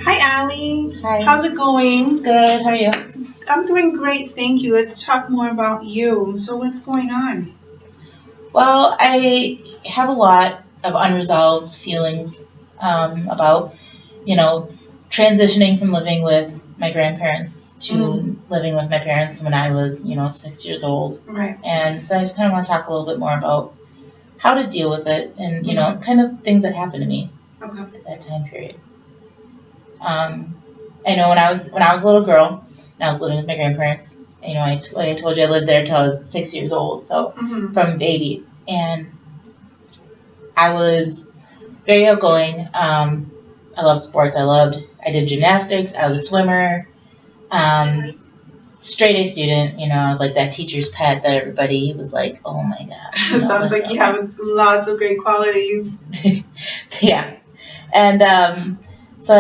Hi, Allie. Hi. How's it going? Good. How are you? I'm doing great, thank you. Let's talk more about you. So, what's going on? Well, I have a lot of unresolved feelings about, you know, transitioning from living with my grandparents to living with my parents when I was, 6 years old. Right. And so I just kind of want to talk a little bit more about how to deal with it and, kind of things that happened to me Okay. at that time period. I know when I was a little girl and I was living with my grandparents, like I told you, I lived there till I was 6 years old, so from a baby. And I was very outgoing. I loved sports. I did gymnastics. I was a swimmer. Straight A student. I was like that teacher's pet that everybody was like, oh my God. Sounds like you have lots of great qualities. Yeah. And so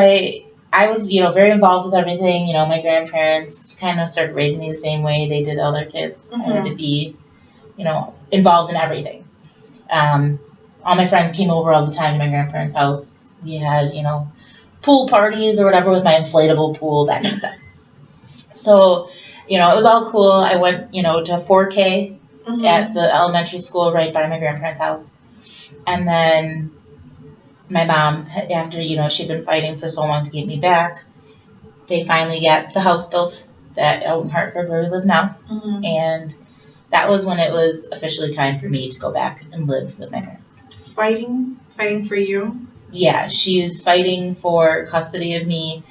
I was, very involved with everything. My grandparents kind of started raising me the same way they did other kids. I had to be, involved in everything. All my friends came over all the time to my grandparents' house. We had, pool parties or whatever with my inflatable pool, that kind of stuff. So, it was all cool. I went, to 4K at the elementary school right by my grandparents' house. And then my mom, after, she'd been fighting for so long to get me back, they finally got the house built out in Hartford where we live now. And that was when it was officially time for me to go back and live with my parents. Fighting for you? Yeah, she was fighting for custody of me,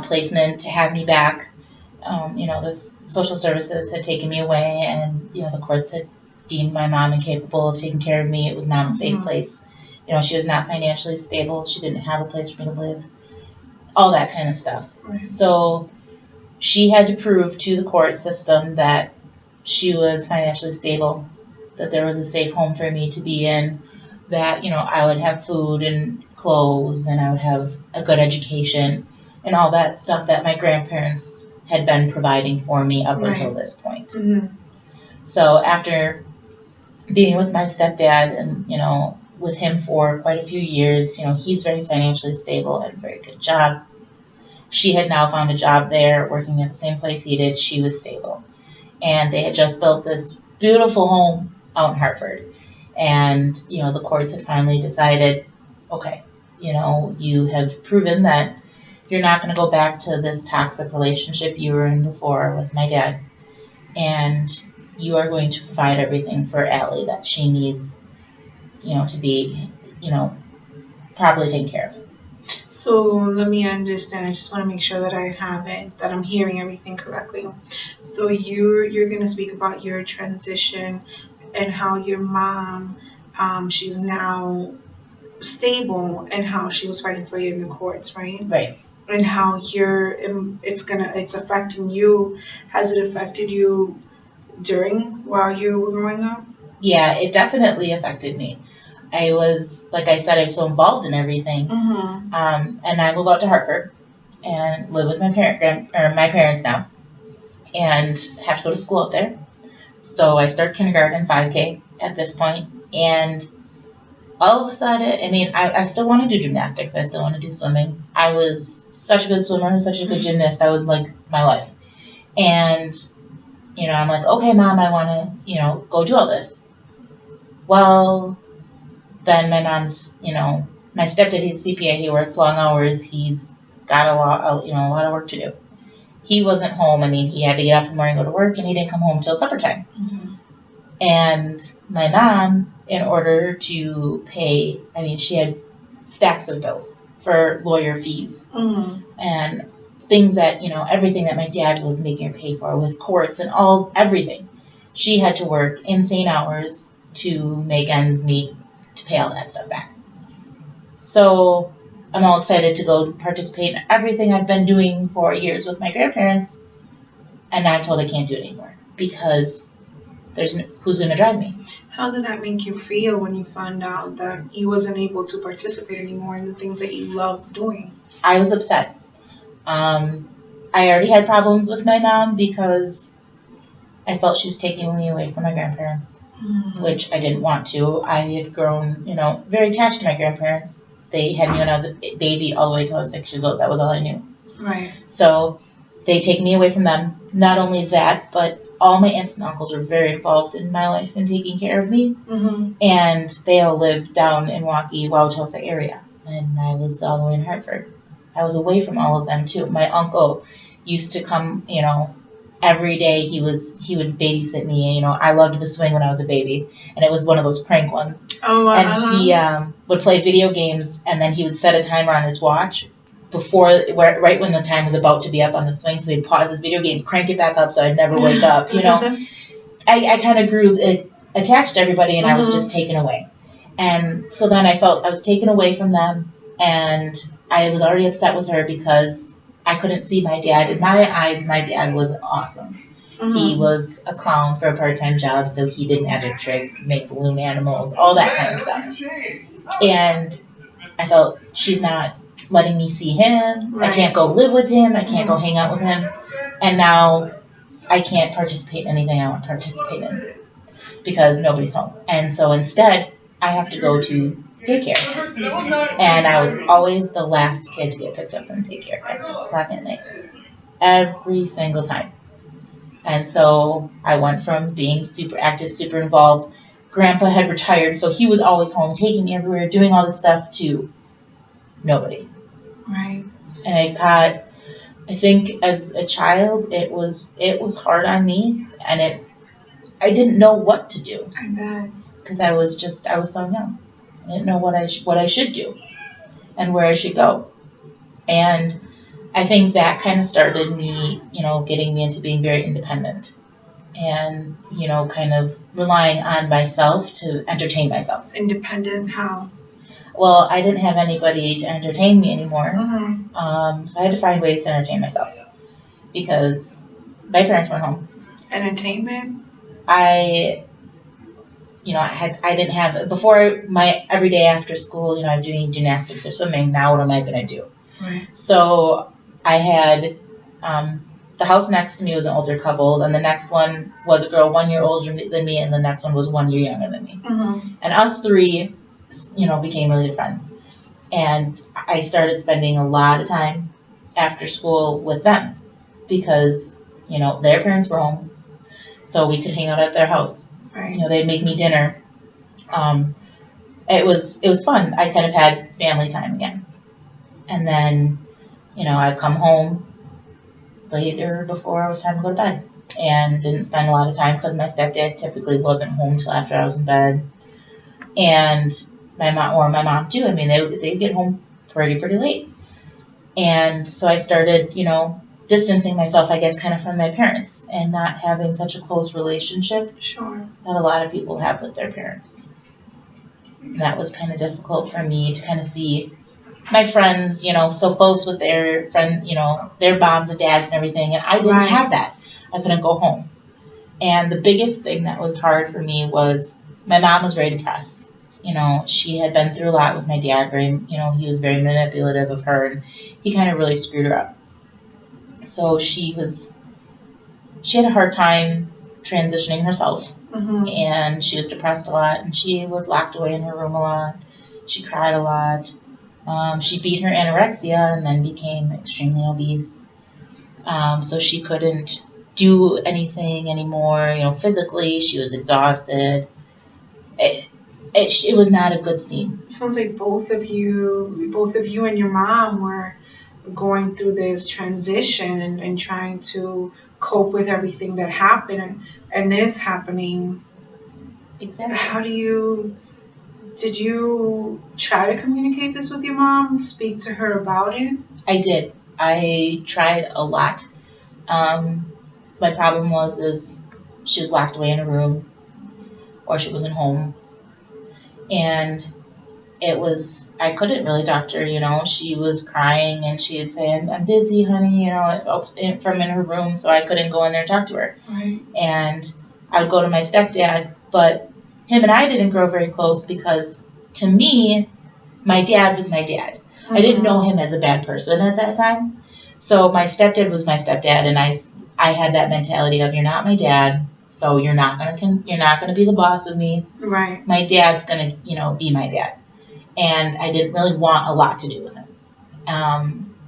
placement to have me back. The social services had taken me away, and the courts had deemed my mom incapable of taking care of me. It was not a safe place. She was not financially stable. She didn't have a place for me to live. All that kind of stuff. Right. So she had to prove to the court system that she was financially stable, that there was a safe home for me to be in, that, I would have food and clothes and I would have a good education and all that stuff that my grandparents had been providing for me up until this point. So after being with my stepdad and, with him for quite a few years, he's very financially stable, had a very good job. She had now found a job there, working at the same place he did. She was stable. And they had just built this beautiful home out in Hartford. And, the courts had finally decided, okay, you have proven that you're not going to go back to this toxic relationship you were in before with my dad. And you are going to provide everything for Allie that she needs, to be, properly taken care of. So let me understand. I just want to make sure that I have it, that I'm hearing everything correctly. So you're going to speak about your transition and how your mom, she's now stable, and how she was fighting for you in the courts, right? Right. And how it's affecting you. Has it affected you while you were growing up? Yeah, it definitely affected me. I was, like I said, I was so involved in everything. And I moved out to Hartford and live with my parents now, and have to go to school up there. So I start kindergarten, 5K at this point, and all of a sudden, I still want to do gymnastics. I still want to do swimming. I was such a good swimmer, such a good gymnast. That was like my life. And, I'm like, okay, Mom, I want to, go do all this. Well, then my mom's, my stepdad, he's a CPA. He works long hours. He's got a lot of work to do. He wasn't home. He had to get up in the morning, go to work, and he didn't come home till supper time. And my mom, in order to pay, she had stacks of bills for lawyer fees and things that, everything that my dad was making her pay for with courts and everything. She had to work insane hours to make ends meet to pay all that stuff back. So I'm all excited to go participate in everything I've been doing for years with my grandparents, and now I'm told I can't do it anymore because who's going to drive me? How did that make you feel when you found out that you wasn't able to participate anymore in the things that you loved doing? I was upset. I already had problems with my mom because I felt she was taking me away from my grandparents, which I didn't want to. I had grown, very attached to my grandparents. They had me when I was a baby all the way till I was 6 years old. That was all I knew. Right. So they take me away from them. Not only that, but all my aunts and uncles were very involved in my life and taking care of me. Mm-hmm. And they all lived down in Milwaukee, Wauwatosa area. And I was all the way in Hartford. I was away from all of them too. My uncle used to come, you know, every day he would babysit me. You know, I loved the swing when I was a baby, and it was one of those crank ones. Oh, wow. And he would play video games, and then he would set a timer on his watch right when the time was about to be up on the swing. So he'd pause his video game, crank it back up, so I'd never wake up. You know, I kind of grew attached to everybody, and I was just taken away. And so then I felt I was taken away from them, and I was already upset with her because I couldn't see my dad. In my eyes, my dad was awesome. Mm-hmm. He was a clown for a part-time job, so he did magic tricks, make balloon animals, all that kind of stuff. And I felt she's not letting me see him. Right. I can't go live with him. I can't go hang out with him. And now I can't participate in anything I want to participate in because nobody's home. And so instead, I have to go to daycare. And I was always the last kid to get picked up from daycare at 6 o'clock at night. Every single time. And so I went from being super active, super involved. Grandpa had retired, so he was always home, taking me everywhere, doing all this stuff, to nobody. Right. And I think as a child, it was hard on me, and I didn't know what to do. I bet. Because I was so young. I didn't know what I should do and where I should go. And I think that kind of started me, you know, getting me into being very independent and, you know, kind of relying on myself to entertain myself. Independent how? Well, I didn't have anybody to entertain me anymore. Mm-hmm. So I had to find ways to entertain myself because my parents weren't home. Entertainment? I didn't have, before my every day after school, you know, I'm doing gymnastics or swimming. Now what am I going to do? Right. So I had, the house next to me was an older couple, and the next one was a girl 1 year older than me, and the next one was 1 year younger than me. Mm-hmm. And us three, you know, became really good friends. And I started spending a lot of time after school with them because, you know, their parents were home, so we could hang out at their house. Right. You know, they'd make me dinner. It was fun. I kind of had family time again. And then, you know, I'd come home later before it was time to go to bed and didn't spend a lot of time because my stepdad typically wasn't home till after I was in bed. And my mom too. I mean, they'd get home pretty late. And so I started, you know, distancing myself, I guess, kind of from my parents and not having such a close relationship Sure. that a lot of people have with their parents. And that was kind of difficult for me to kind of see my friends, you know, so close with their friend, you know, their moms and dads and everything, and I didn't have that. I couldn't go home. And the biggest thing that was hard for me was my mom was very depressed. You know, she had been through a lot with my dad. You know, he was very manipulative of her, and he kind of really screwed her up. So she had a hard time transitioning herself, mm-hmm. and she was depressed a lot, and she was locked away in her room a lot. She cried a lot. She beat her anorexia and then became extremely obese. So she couldn't do anything anymore, you know, physically. She was exhausted. It was not a good scene. It sounds like both of you and your mom were going through this transition and trying to cope with everything that happened and is happening. Exactly. Did you try to communicate this with your mom? Speak to her about it? I did. I tried a lot. My problem was she was locked away in a room or she wasn't home. And I couldn't really talk to her, you know. She was crying and she would say, I'm busy, honey, you know, from in her room, so I couldn't go in there and talk to her. Right. And I would go to my stepdad, but him and I didn't grow very close because, to me, my dad was my dad. Mm-hmm. I didn't know him as a bad person at that time. So my stepdad was my stepdad, and I had that mentality of, you're not my dad, so you're not gonna be the boss of me. Right. My dad's gonna, you know, be my dad. and I didn't really want a lot to do with him.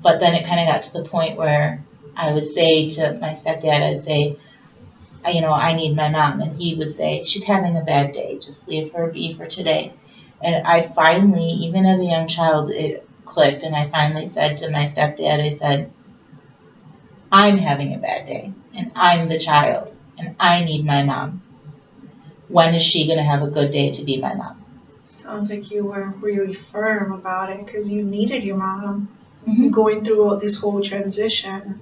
But then it kind of got to the point where I would say to my stepdad, I'd say, I need my mom. And he would say, she's having a bad day. Just leave her be for today. And I finally, even as a young child, it clicked. And I finally said to my stepdad, I said, I'm having a bad day. And I'm the child. And I need my mom. When is she going to have a good day to be my mom? Sounds like you were really firm about it because you needed your mom Mm-hmm. going through this whole transition.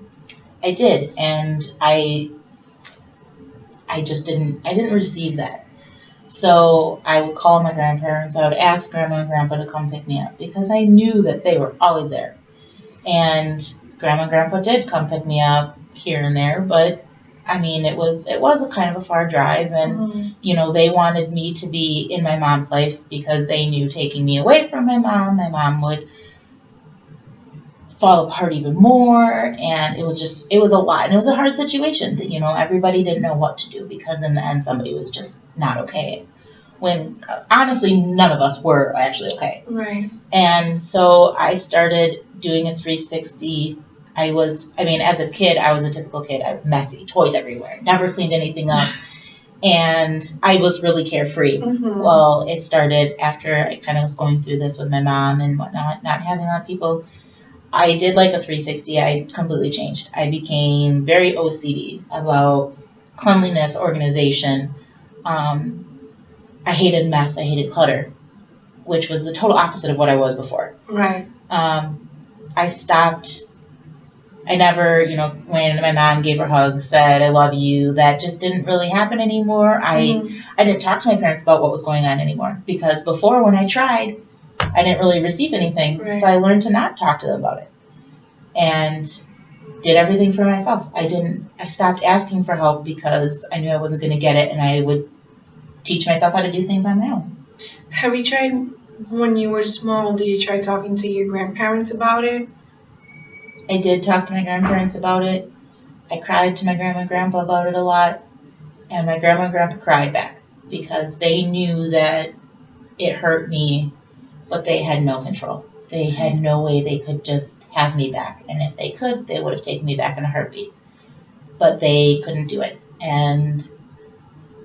I did. And I didn't receive that. So I would call my grandparents. I would ask Grandma and Grandpa to come pick me up because I knew that they were always there. And Grandma and Grandpa did come pick me up here and there, but I mean, it was a kind of a far drive, and they wanted me to be in my mom's life because they knew taking me away from my mom would fall apart even more, and it was a lot, and it was a hard situation that everybody didn't know what to do because in the end somebody was just not okay, when honestly none of us were actually okay. Right. And so I started doing a 360. As a kid, I was a typical kid. I was messy, toys everywhere, never cleaned anything up, and I was really carefree. Well, it started after I kind of was going through this with my mom and whatnot, not having a lot of people. I did like a 360. I completely changed. I became very OCD about cleanliness, organization. I hated mess. I hated clutter, which was the total opposite of what I was before. Right. I stopped. I never, when my mom gave her hugs, said, I love you. That just didn't really happen anymore. I didn't talk to my parents about what was going on anymore because before when I tried, I didn't really receive anything. Right. So I learned to not talk to them about it and did everything for myself. I stopped asking for help because I knew I wasn't going to get it, and I would teach myself how to do things on my own. Have you tried, when you were small, did you try talking to your grandparents about it? I did talk to my grandparents about it. I cried to my grandma and grandpa about it a lot, and my grandma and grandpa cried back because they knew that it hurt me, but they had no control. They had no way they could just have me back, and if they could, they would have taken me back in a heartbeat, but they couldn't do it. And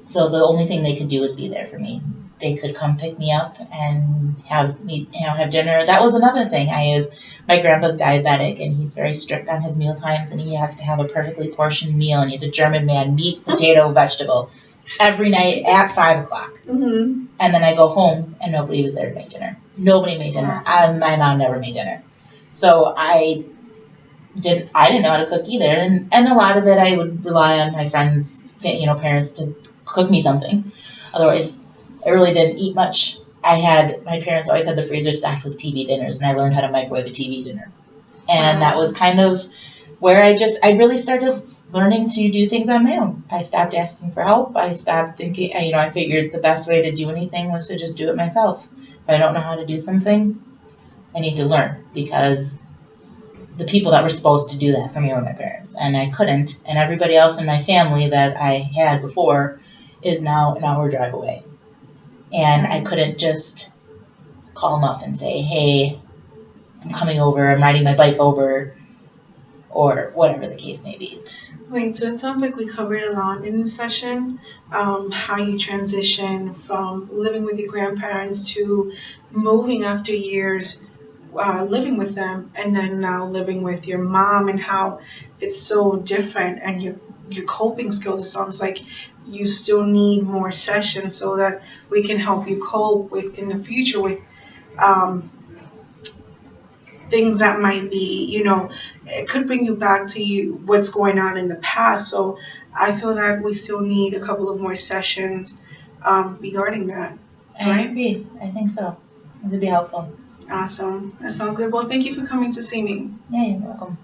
so the only thing they could do was be there for me. They could come pick me up and have me, have dinner. That was another thing. My grandpa's diabetic, and he's very strict on his meal times, and he has to have a perfectly portioned meal, and he's a German man, meat, potato, vegetable, every night at 5 o'clock. And then I go home, and nobody was there to make dinner. Nobody made dinner. My mom never made dinner. So I didn't know how to cook either, and a lot of it I would rely on my friends, parents to cook me something. Otherwise, I really didn't eat much. My parents always had the freezer stocked with TV dinners, and I learned how to microwave a TV dinner. And that was kind of where I really started learning to do things on my own. I stopped asking for help. I stopped thinking, I figured the best way to do anything was to just do it myself. If I don't know how to do something, I need to learn, because the people that were supposed to do that for me were my parents, and I couldn't. And everybody else in my family that I had before is now an hour drive away. And I couldn't just call them up and say, hey, I'm coming over, I'm riding my bike over, or whatever the case may be. Wait, so it sounds like we covered a lot in this session, how you transition from living with your grandparents to moving after years, living with them, and then now living with your mom, and how it's so different, and your coping skills. It sounds like you still need more sessions so that we can help you cope with in the future with things that might be, it could bring you back to what's going on in the past. So I feel that we still need a couple of more sessions regarding that. I agree. I think so. It would be helpful. Awesome. That sounds good. Well, thank you for coming to see me. Yeah, you're welcome.